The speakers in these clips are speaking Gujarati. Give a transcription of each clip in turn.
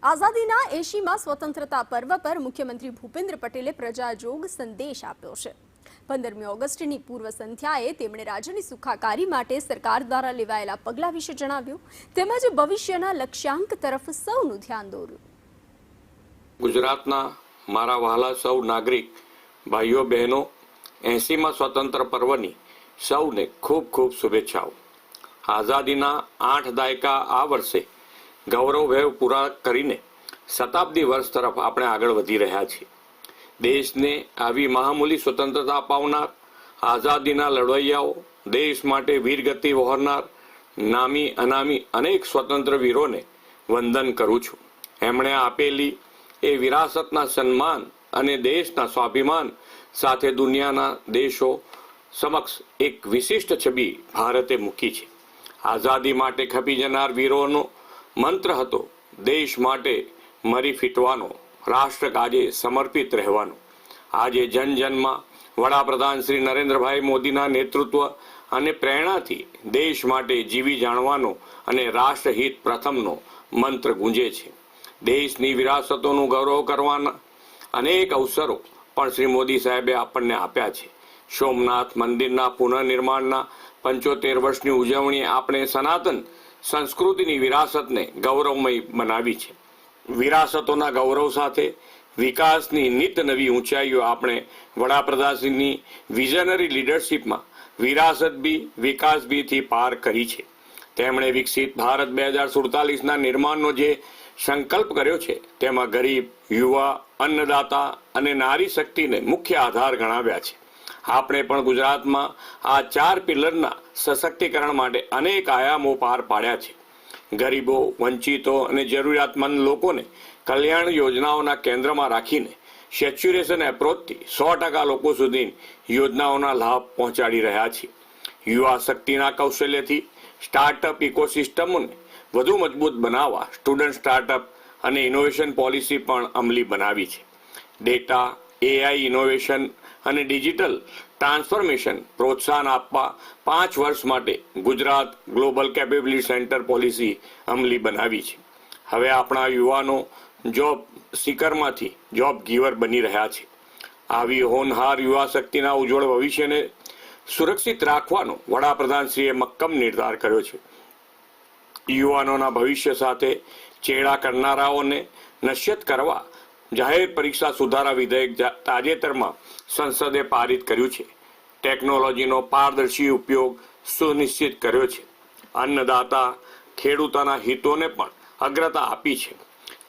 આઝાદીના 80મા સ્વતંત્રતા પર્વ પર મુખ્યમંત્રી ભૂપેન્દ્ર પટેલે પ્રજાજોગ સંદેશ આપ્યો છે। 15મી ઓગસ્ટની પૂર્વ સંધ્યાએ તેમણે રાજ્યની સુખાકારી માટે સરકાર દ્વારા લેવાયેલા પગલાં વિશે જણાવ્યું તેમજ ભવિષ્યના લક્ષ્યાંક તરફ સૌનું ધ્યાન દોર્યું। ગુજરાતના મારા વહાલા સૌ નાગરિક ભાઈઓ બહેનો 80મા સ્વતંત્ર પર્વની સૌને ખૂબ ખૂબ શુભેચ્છાઓ। આઝાદીના 8 દાયકા આ વર્ષે ગૌરવભેર પૂરા કરીને શતાબ્દી વર્ષ તરફ આપણે આગળ વધી રહ્યા છીએ। દેશને આવી મહામૂલી સ્વતંત્રતા અપાવનાર આઝાદીના લડવૈયાઓ, દેશ માટે વીરગતિ વહોરનાર નામી અનામી અનેક સ્વતંત્ર વીરોને વંદન કરું છું। એમણે આપેલી એ વિરાસતના સન્માન અને દેશના સ્વાભિમાન સાથે દુનિયાના દેશો સમક્ષ એક વિશિષ્ટ છબી ભારતે મૂકી છે। આઝાદી માટે ખપી જનાર વીરોનો મંત્ર હતો દેશ માટે મરી ફીટવાનો, રાષ્ટ્ર કાજે સમર્પિત રહેવાનો। આજે જન જનમાં વડાપ્રધાન શ્રી નરેન્દ્રભાઈ મોદીના નેતૃત્વ અને પ્રેરણાથી દેશ માટે જીવી જાણવાનો અને રાષ્ટ્રહિત પ્રથમનો મંત્ર ગુંજે છે। દેશની વિરાસતોનું ગૌરવ કરવાના અનેક અવસરો પણ શ્રી મોદી સાહેબે આપણને આપ્યા છે। સોમનાથ મંદિરના પુનઃનિર્માણના 75 વર્ષની ઉજવણી આપણે સનાતન સંસ્કૃતિની વિરાસતને ગૌરવમય બનાવી છે। વિરાસતોના ગૌરવ સાથે વિકાસની નિત નવી ઊંચાઈઓ આપણે વડાપ્રધાનશ્રીની વિઝનરી લીડરશિપમાં વિરાસત બી વિકાસ બીથી પાર કરી છે। તેમણે વિકસિત ભારત 2047ના નિર્માણનો જે સંકલ્પ કર્યો છે તેમાં ગરીબ, યુવા, અન્નદાતા અને નારી શક્તિને મુખ્ય આધાર ગણાવ્યા છે। આપણે પણ ગુજરાતમાં આ 4 પિલરના સશક્તિકરણ માટે અનેક આયામો પાર પાડ્યા છે। ગરીબો, વંચિતો અને જરૂરિયાતમંદ લોકોને કલ્યાણ યોજનાઓના કેન્દ્રમાં રાખીને સેચ્યુરેશન એપ્રોચથી 100% લોકો સુધી યોજનાઓના લાભ પહોંચાડી રહ્યા છીએ। યુવા શક્તિના કૌશલ્યથી સ્ટાર્ટઅપ ઇકોસિસ્ટમોને વધુ મજબૂત બનાવવા સ્ટુડન્ટ સ્ટાર્ટઅપ અને ઇનોવેશન પોલિસી પણ અમલી બનાવી છે। ડેટા, AI ઇનોવેશન અને ડિજિટલ ટ્રાન્સફોર્મેશન પ્રોત્સાહન આપવા 5 વર્ષ માટે Gujarat global capability centre policy અમલી બનાવી છે। હવે આપણા યુવાનો જોબ સીકરમાંથી જોબ ગીવર બની રહ્યા છે। આવી હોનહાર યુવા શક્તિના ઉજ્જવળ ભવિષ્યને સુરક્ષિત રાખવાનો વડાપ્રધાનશ્રીએ મક્કમ નિર્ધાર કર્યો છે। યુવાનોના ભવિષ્ય સાથે ચેડા કરનારાઓને નશ્યત કરવા જાહેર પરીક્ષા સુધારા વિધેયક તાજેતરમાં સંસદે પારિત કર્યું છે। ટેકનોલોજીનો પારદર્શી ઉપયોગ સુનિશ્ચિત કર્યો છે। અન્નદાતા ખેડૂતોના હિતોને પણ અગ્રતા આપી છે।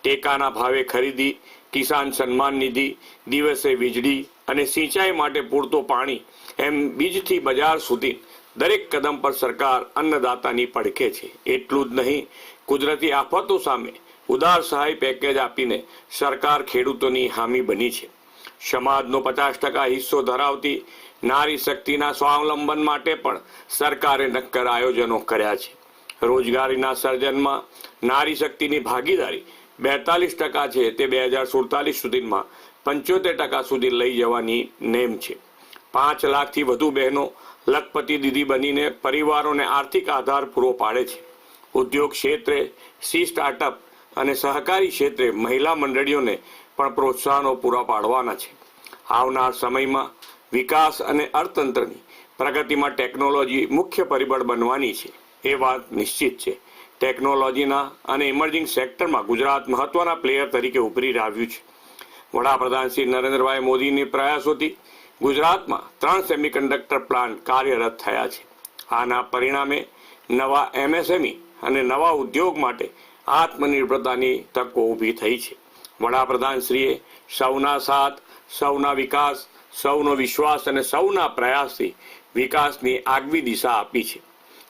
ટેકાના ભાવે ખરીદી, કિસાન સન્માન નિધિ, દિવસે વીજળી અને સિંચાઈ માટે પૂરતું પાણી એમ બીજથી બજાર સુધી દરેક કદમ પર સરકાર અન્નદાતાની પડખે છે। એટલું જ નહીં, કુદરતી આફતો સામે ઉદાર સહાય પેકેજ આપીને સરકાર ખેડૂતોની હામી બની છે। સમાજનો 50% હિસ્સો ધરાવતી નારી શક્તિના સ્વાવલંબન માટે પણ સરકારે નક્કર આયોજનો કર્યા છે। રોજગારીના સર્જનમાં નારી શક્તિની ભાગીદારી 42% છે તે 2047 સુધીમાં 75% સુધી લઈ જવાની નેમ છે। 5 લાખથી વધુ બહેનો લખપતિ દીદી બનીને પરિવારોને આર્થિક આધાર પૂરો પાડે છે। ઉદ્યોગ ક્ષેત્રે સી સ્ટાર્ટઅપ અને સહકારી ક્ષેત્રે મહિલા મંડળીઓને પણ પ્રોત્સાહનો પૂરા પાડવાના છે। આવનાર સમયમાં વિકાસ અને અર્થતંત્રની પ્રગતિમાં ટેકનોલોજી મુખ્ય પરિબળ બનવાની છે એ વાત નિશ્ચિત છે। ટેકનોલોજીના અને ઇમર્જિંગ સેક્ટરમાં ગુજરાત મહત્વના પ્લેયર તરીકે ઉભરી આવ્યું છે। વડાપ્રધાન શ્રી નરેન્દ્રભાઈ મોદીની પ્રયાસોથી ગુજરાતમાં 3 સેમિકન્ડક્ટર પ્લાન્ટ કાર્યરત થયા છે। આના પરિણામે નવા MSME અને નવા ઉદ્યોગ માટે આત્મનિર્ભરતાની તકો ઊભી થઈ છે। વડાપ્રધાનશ્રીએ સૌના સાથ, સૌના વિકાસ, સૌનો વિશ્વાસ અને સૌના પ્રયાસથી વિકાસની આગવી દિશા આપી છે।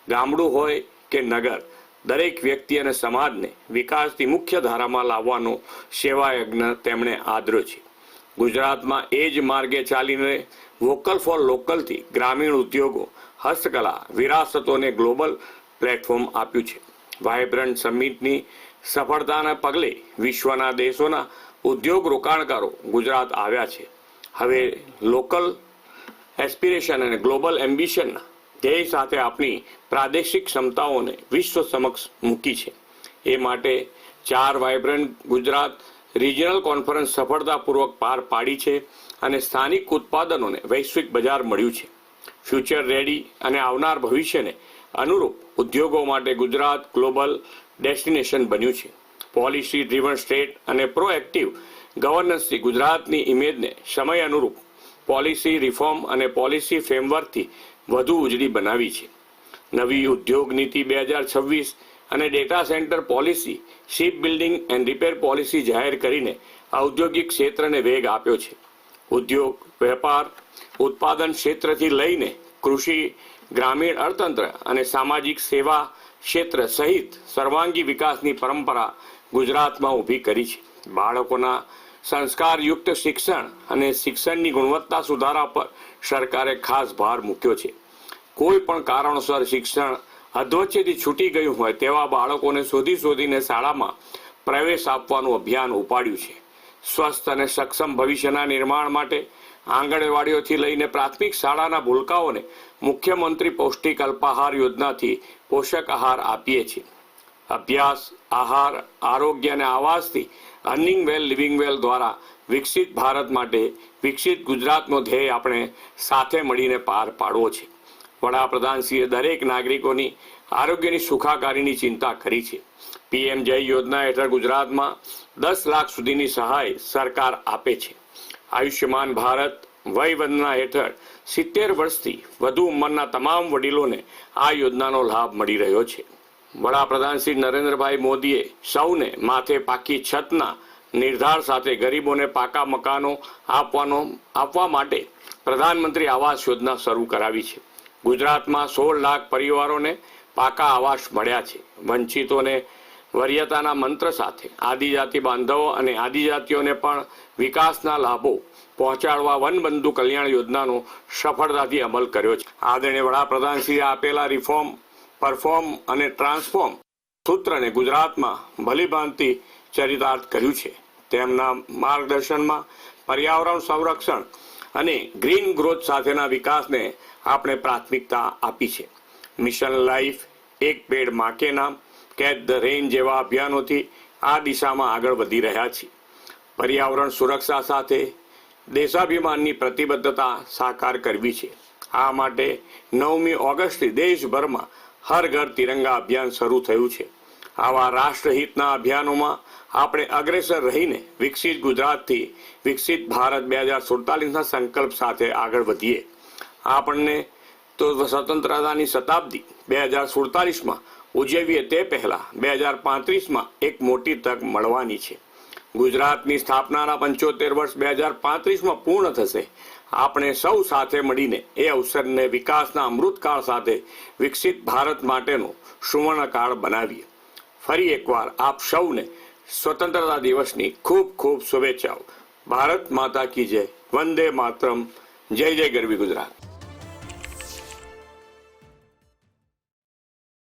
ગામડું હોય કે નગર, દરેક વ્યક્તિ અને સમાજને વિકાસની મુખ્ય ધારામાં લાવવાનો સેવા યજ્ઞ તેમણે આદર્યો છે। ગુજરાતમાં એ જ માર્ગે ચાલીને વોકલ ફોર લોકલથી ગ્રામીણ ઉદ્યોગો, હસ્તકલા, વિરાસતોને ગ્લોબલ પ્લેટફોર્મ આપ્યું છે। વાઇબ્રન્ટ સમિટની સફળતાના પગલે વિશ્વના દેશોના ઉદ્યોગ રોકાણકારો ગુજરાત આવ્યા છે। હવે લોકલ એસ્પિરેશન અને ગ્લોબલ એમ્બિશનના ધ્યેય સાથે આપણી પ્રાદેશિક ક્ષમતાઓને વિશ્વ સમક્ષ મૂકી છે। એ માટે 4 વાઇબ્રન્ટ ગુજરાત રિજિયનલ કોન્ફરન્સ સફળતાપૂર્વક પાર પાડી છે અને સ્થાનિક ઉત્પાદનોને વૈશ્વિક બજાર મળ્યું છે. ફ્યુચર રેડી અને આવનાર ભવિષ્યને અનુરૂપ ઉદ્યોગો માટે ગુજરાત ગ્લોબલ ડેસ્ટિનેશન બન્યું છે. પોલિસી ડ્રીવન સ્ટેટ અને પ્રોએક્ટિવ ગવર્નન્સથી ગુજરાતની ઇમેજને સમય અનુરૂપ પોલિસી રિફોર્મ અને પોલિસી ફ્રેમવર્કથી વધુ ઉજળી બનાવી છે. નવી ઉદ્યોગ નીતિ 2026 અને data centre policy, ship building and repair policy જાહેર કરીને ઔદ્યોગિક ક્ષેત્રને વેગ આપ્યો છે. ઉદ્યોગ, વેપાર, ઉત્પાદન ક્ષેત્રથી લઈને કૃષિ, ગ્રામીણ અર્થતંત્ર અને સામાજિક સેવા ક્ષેત્ર સહિત સર્વાંગી વિકાસની પરંપરા ગુજરાતમાં ઊભી કરી છે. બાળકોના સંસ્કારયુક્ત શિક્ષણ અને શિક્ષણની ગુણવત્તા સુધારા પર સરકારે ખાસ ભાર મૂક્યો છે. કોઈ પણ કારણોસર શિક્ષણ અધવચ્ચેથી છૂટી ગયું હોય તેવા બાળકોને શોધીને શાળામાં પ્રવેશ આપવાનું અભિયાન ઉપાડ્યું છે. સ્વસ્થ અને સક્ષમ ભવિષ્યના નિર્માણ માટે આંગણવાડીઓથી લઈને પ્રાથમિક શાળાના ભૂલકાઓને મુખ્યમંત્રી પૌષ્ટિક અલ્પાહાર યોજનાથી પોષક આહાર આપીએ છીએ. અભ્યાસ, આહાર, આરોગ્ય અને આવાસથી અર્નિંગ વેલ લિવિંગ વેલ દ્વારા વિકસિત ભારત માટે વિકસિત ગુજરાતનો ધ્યેય આપણે સાથે મળીને પાર પાડવો છે. વડાપ્રધાનશ્રીએ દરેક નાગરિકોની આરોગ્યની સુખાકારીની ચિંતા કરી છે. પીએમ જય યોજના હેઠળ ગુજરાતમાં 10 લાખ સુધીની સહાય સરકાર આપે છે. આયુષ્યમાન ભારત વય વંદના હેઠળ 70 વર્ષથી વધુ ઉંમરના તમામ વડીલોને આ યોજનાનો લાભ મળી રહ્યો છે. વડાપ્રધાન શ્રી નરેન્દ્રભાઈ મોદીએ સૌને માથે પાકી છતના નિર્ધાર સાથે ગરીબોને પાકા મકાનો આપવા માટે પ્રધાનમંત્રી આવાસ યોજના શરૂ કરાવી છે. ગુજરાતમાં 16 લાખ પરિવારોને પાકા આવાસ મળ્યા છે. વંચિતોને વરીયતાના મંત્ર સાથે આદિજાતિ બાંધવો અને આદિજાતિઓને પણ વિકાસના લાભો પહોંચાડવા વનબંધુ કલ્યાણ યોજનાનો સફળતાથી અમલ કર્યો છે. આદરણીય વડાપ્રધાનશ્રીએ આપેલા રિફોર્મ, પરફોર્મ અને ટ્રાન્સફોર્મ સૂત્રને ગુજરાતમાં ભલીભાંતિ ચરિતાર્થ કર્યું છે. તેમના માર્ગદર્શનમાં પર્યાવરણ સંરક્ષણ અને ગ્રીન ગ્રોથ સાથેના વિકાસને આપણે પ્રાથમિકતા આપી છે. મિશન લાઈફ, એક પેડ માં કે નામ, કેચ ધ રેન જેવા અભિયાનોથી આ દિશામાં આગળ વધી રહ્યા છીએ. પર્યાવરણ સુરક્ષા સાથે દેશાભિમાનની પ્રતિબદ્ધતા સાકાર કરવી છે. આ માટે 9મી ઓગસ્ટથી દેશભરમાં હર ઘર તિરંગા અભિયાન શરૂ થયું છે. આવા રાષ્ટ્રહિતના અભિયાનોમાં આપણે અગ્રેસર રહીને વિકસિત ગુજરાતથી વિકસિત ભારત 2047ના સંકલ્પ સાથે આગળ વધીએ. આપણને તો સ્વતંત્રતાની શતાબ્દી 2047માં ઉજવીએ તે પહેલા 2035માં એક મોટી તક મળવાની છે. ગુજરાતની સ્થાપનાના 75 વર્ષ 2035માં પૂર્ણ થશે. આપણે સૌ સાથે મળીને એ અવસરને વિકાસના અમૃતકાળ સાથે વિકસિત ભારત માટેનો સુવર્ણકાળ બનાવીએ. ફરી એકવાર આપ સૌને સ્વતંત્રતા દિવસની ખૂબ ખૂબ શુભેચ્છાઓ. ભારત માતા કી જય. વંદે માતરમ. જય જય ગરવી ગુજરાત.